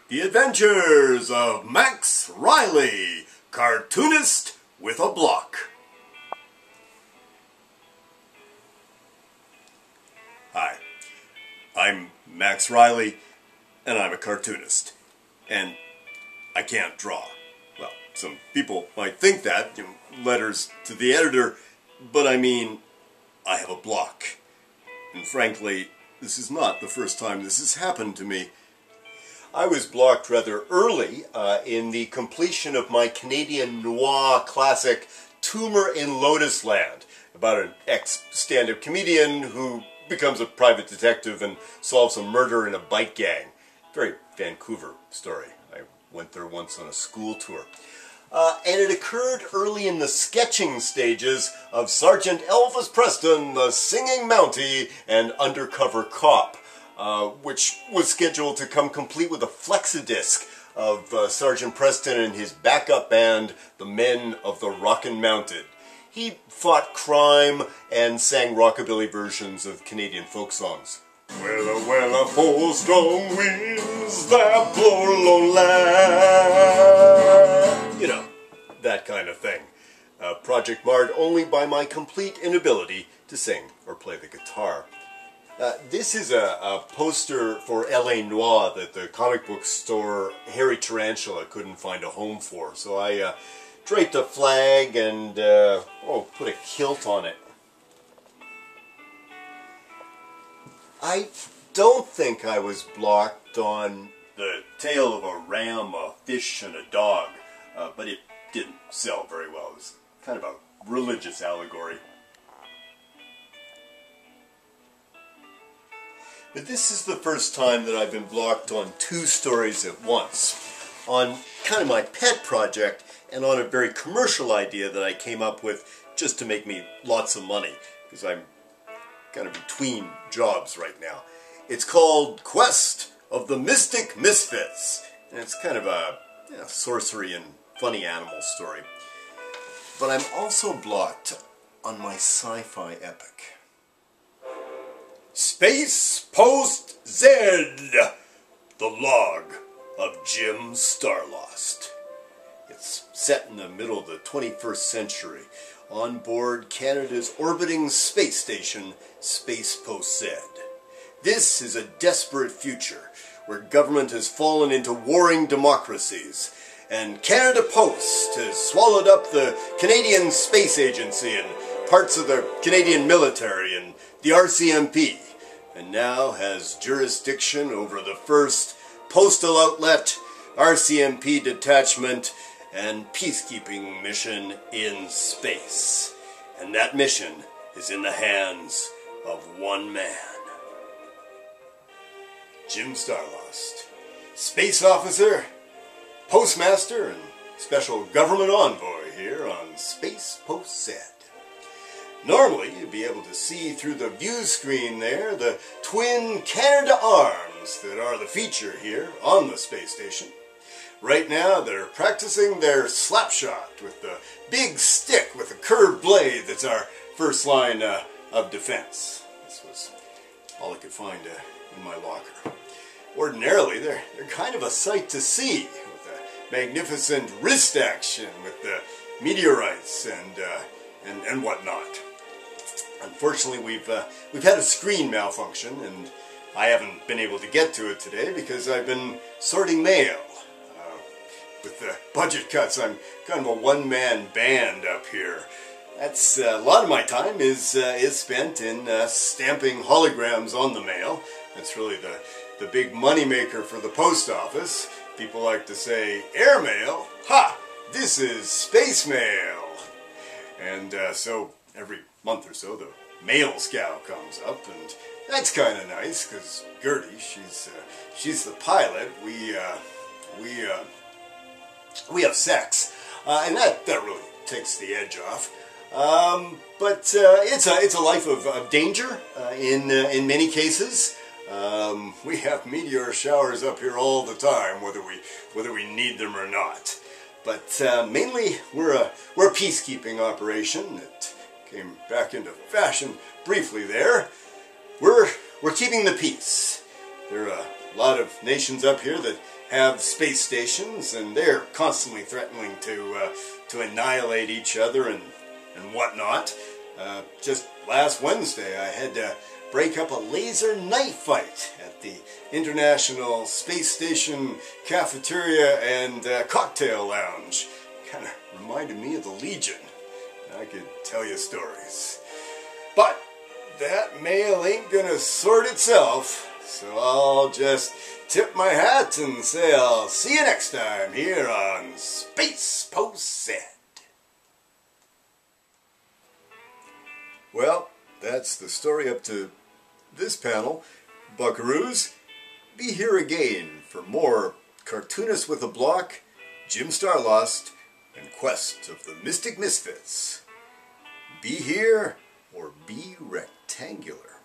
The Adventures of Max Riley, cartoonist with a block. Hi, I'm Max Riley, and I'm a cartoonist. And I can't draw. Well, some people might think that, letters to the editor, but I mean, I have a block. And frankly, this is not the first time this has happened to me. I was blocked rather early in the completion of my Canadian noir classic Tumor in Lotus Land, about an ex-stand-up comedian who becomes a private detective and solves a murder in a bike gang. Very Vancouver story. I went there once on a school tour. And it occurred early in the sketching stages of Sergeant Elvis Preston, the Singing Mountie and Undercover Cop, which was scheduled to come complete with a flexidisc of Sergeant Preston and his backup band, the Men of the Rockin' Mounted. He fought crime and sang rockabilly versions of Canadian folk songs. Well, four strong winds that blow along land. You know, that kind of thing. Project marred only by my complete inability to sing or play the guitar. This is a poster for L.A. Noir that the comic book store Harry Tarantula couldn't find a home for, so I draped a flag and put a kilt on it. I don't think I was blocked on the tale of a ram, a fish, and a dog, but it didn't sell very well. It was kind of a religious allegory. But this is the first time that I've been blocked on two stories at once. On kind of my pet project and on a very commercial idea that I came up with just to make me lots of money, because I'm kind of between jobs right now. It's called Quest of the Mystic Misfits, and it's kind of a sorcery and funny animal story. But I'm also blocked on my sci-fi epic. Space Post Z, the log of Jim Starlost. It's set in the middle of the 21st century, on board Canada's orbiting space station, Space Post Z. This is a desperate future where government has fallen into warring democracies, and Canada Post has swallowed up the Canadian Space Agency and parts of the Canadian military and the RCMP, and now has jurisdiction over the first postal outlet, RCMP detachment, and peacekeeping mission in space. And that mission is in the hands of one man. Jim Starlost, space officer, postmaster, and special government envoy here on Space Post Z. Normally, you'd be able to see through the view screen there the twin Canada arms that are the feature here on the space station. Right now, they're practicing their slap shot with the big stick with a curved blade that's our first line of defense. This was all I could find in my locker. Ordinarily, they're kind of a sight to see, with a magnificent wrist action with the meteorites and whatnot. Unfortunately, we've had a screen malfunction, and I haven't been able to get to it today because I've been sorting mail. With the budget cuts, I'm kind of a one-man band up here. That's a lot of my time is spent in stamping holograms on the mail. That's really the big moneymaker for the post office. People like to say, airmail? Ha! This is space mail! And so every month or so the mail scow comes up, and that's kind of nice because Gertie, she's the pilot. We have sex, and that really takes the edge off. But it's a life of danger in many cases. We have meteor showers up here all the time, whether we need them or not. But mainly we're a peacekeeping operation that came back into fashion briefly there. We're keeping the peace. There are a lot of nations up here that have space stations, and they're constantly threatening to annihilate each other and whatnot. Just last Wednesday, I had to break up a laser knife fight at the International Space Station Cafeteria and Cocktail Lounge. Kind of reminded me of the Legion. I could tell you stories. But that mail ain't gonna sort itself, so I'll just tip my hat and say I'll see you next time here on Space Post. Well, that's the story up to this panel. Buckaroos, be here again for more Cartoonist with a Block, Jim Starlost, and Quest of the Mystic Misfits. Be here or be rectangular.